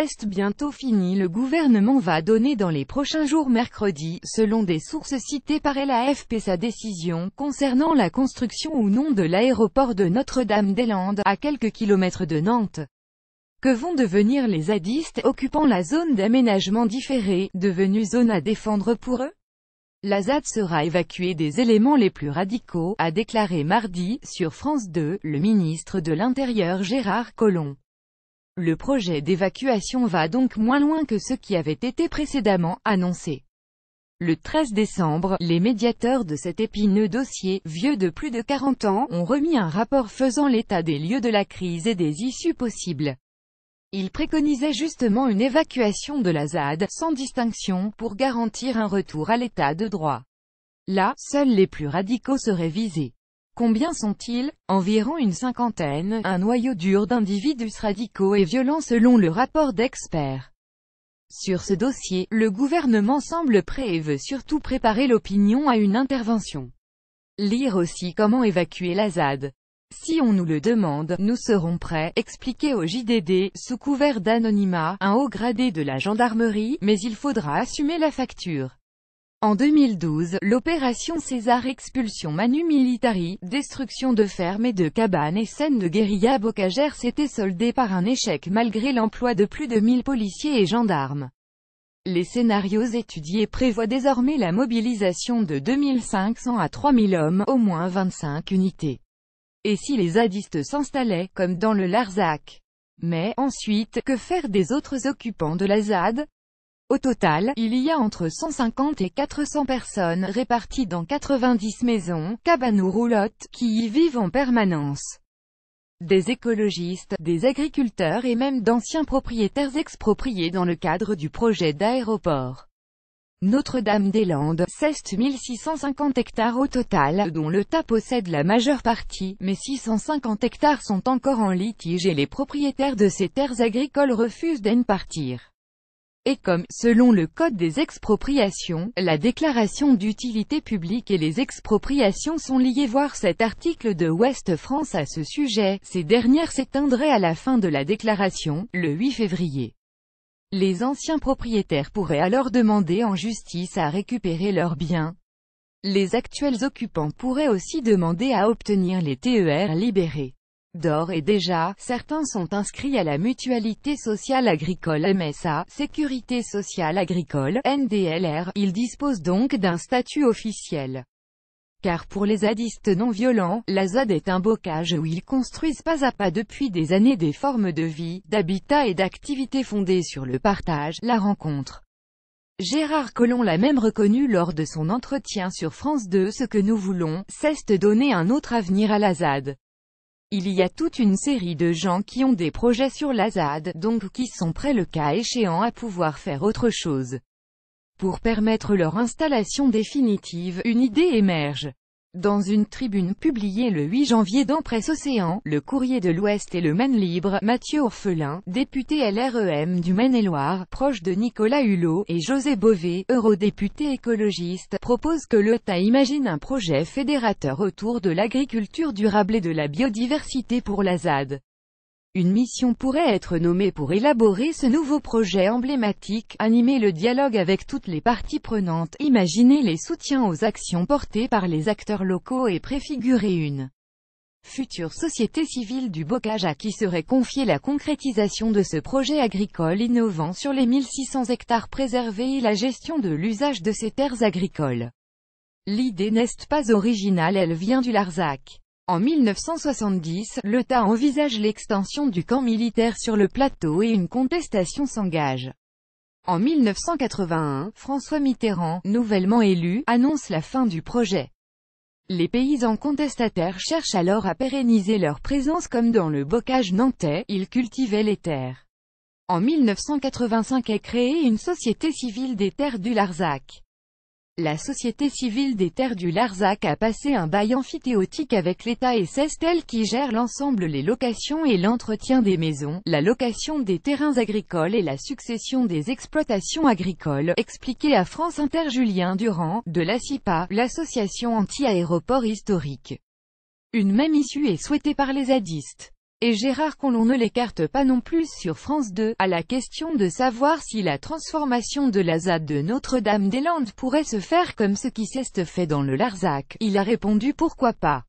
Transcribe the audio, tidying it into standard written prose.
c'est bientôt fini. Le gouvernement va donner dans les prochains jours mercredi, selon des sources citées par l'AFP, sa décision concernant la construction ou non de l'aéroport de Notre-Dame-des-Landes, à quelques kilomètres de Nantes. Que vont devenir les zadistes occupant la zone d'aménagement différé, devenue zone à défendre pour eux? La ZAD sera évacuée des éléments les plus radicaux, a déclaré mardi, sur France 2, le ministre de l'Intérieur Gérard Collomb. Le projet d'évacuation va donc moins loin que ce qui avait été précédemment annoncé. Le 13 décembre, les médiateurs de cet épineux dossier, vieux de plus de 40 ans, ont remis un rapport faisant l'état des lieux de la crise et des issues possibles. Ils préconisaient justement une évacuation de la ZAD, sans distinction, pour garantir un retour à l'état de droit. Là, seuls les plus radicaux seraient visés. Combien sont-ils? Environ une cinquantaine, un noyau dur d'individus radicaux et violents selon le rapport d'experts. Sur ce dossier, le gouvernement semble prêt et veut surtout préparer l'opinion à une intervention. Lire aussi comment évacuer la ZAD. Si on nous le demande, nous serons prêts, expliquait au JDD, sous couvert d'anonymat, un haut gradé de la gendarmerie, mais il faudra assumer la facture. En 2012, l'opération César, expulsion manu militari, destruction de fermes et de cabanes et scènes de guérilla bocagère s'était soldée par un échec malgré l'emploi de plus de 1000 policiers et gendarmes. Les scénarios étudiés prévoient désormais la mobilisation de 2500 à 3000 hommes, au moins 25 unités. Et si les zadistes s'installaient, comme dans le Larzac? Mais, ensuite, que faire des autres occupants de la ZAD? Au total, il y a entre 150 et 400 personnes réparties dans 90 maisons, cabanes ou roulottes, qui y vivent en permanence. Des écologistes, des agriculteurs et même d'anciens propriétaires expropriés dans le cadre du projet d'aéroport. Notre-Dame-des-Landes, c'est 1650 hectares au total, dont l'État possède la majeure partie, mais 650 hectares sont encore en litige et les propriétaires de ces terres agricoles refusent d'en partir. Et comme, selon le Code des expropriations, la déclaration d'utilité publique et les expropriations sont liées, voir cet article de Ouest France à ce sujet, ces dernières s'éteindraient à la fin de la déclaration, le 8 février. Les anciens propriétaires pourraient alors demander en justice à récupérer leurs biens. Les actuels occupants pourraient aussi demander à obtenir les TER libérés. D'ores et déjà, certains sont inscrits à la Mutualité Sociale Agricole MSA, Sécurité Sociale Agricole, NDLR, ils disposent donc d'un statut officiel. Car pour les zadistes non violents, la ZAD est un bocage où ils construisent pas à pas depuis des années des formes de vie, d'habitat et d'activités fondées sur le partage, la rencontre. Gérard Collomb l'a même reconnu lors de son entretien sur France 2. Ce que nous voulons, c'est donner un autre avenir à la ZAD. Il y a toute une série de gens qui ont des projets sur la ZAD, donc qui sont prêts le cas échéant à pouvoir faire autre chose. Pour permettre leur installation définitive, une idée émerge. Dans une tribune publiée le 8 janvier dans Presse Océan, Le Courrier de l'Ouest et le Maine Libre, Mathieu Orphelin, député LREM du Maine-et-Loire, proche de Nicolas Hulot, et José Bové, eurodéputé écologiste, propose que l'État imagine un projet fédérateur autour de l'agriculture durable et de la biodiversité pour la ZAD. Une mission pourrait être nommée pour élaborer ce nouveau projet emblématique, animer le dialogue avec toutes les parties prenantes, imaginer les soutiens aux actions portées par les acteurs locaux et préfigurer une future société civile du bocage à qui serait confiée la concrétisation de ce projet agricole innovant sur les 1600 hectares préservés et la gestion de l'usage de ces terres agricoles. L'idée n'est pas originale, elle vient du Larzac. En 1970, l'État envisage l'extension du camp militaire sur le plateau et une contestation s'engage. En 1981, François Mitterrand, nouvellement élu, annonce la fin du projet. Les paysans contestataires cherchent alors à pérenniser leur présence comme dans le bocage nantais, ils cultivaient les terres. En 1985 est créée une société civile des terres du Larzac. La Société civile des terres du Larzac a passé un bail amphithéotique avec l'État et c'est elle qui gère l'ensemble, les locations et l'entretien des maisons, la location des terrains agricoles et la succession des exploitations agricoles, expliqué à France Inter Julien Durand, de l'ACIPA, l'association anti-aéroport historique. Une même issue est souhaitée par les zadistes. Et Gérard Collomb ne l'écarte pas non plus sur France 2. À la question de savoir si la transformation de la ZAD de Notre-Dame-des-Landes pourrait se faire comme ce qui s'est fait dans le Larzac, il a répondu pourquoi pas.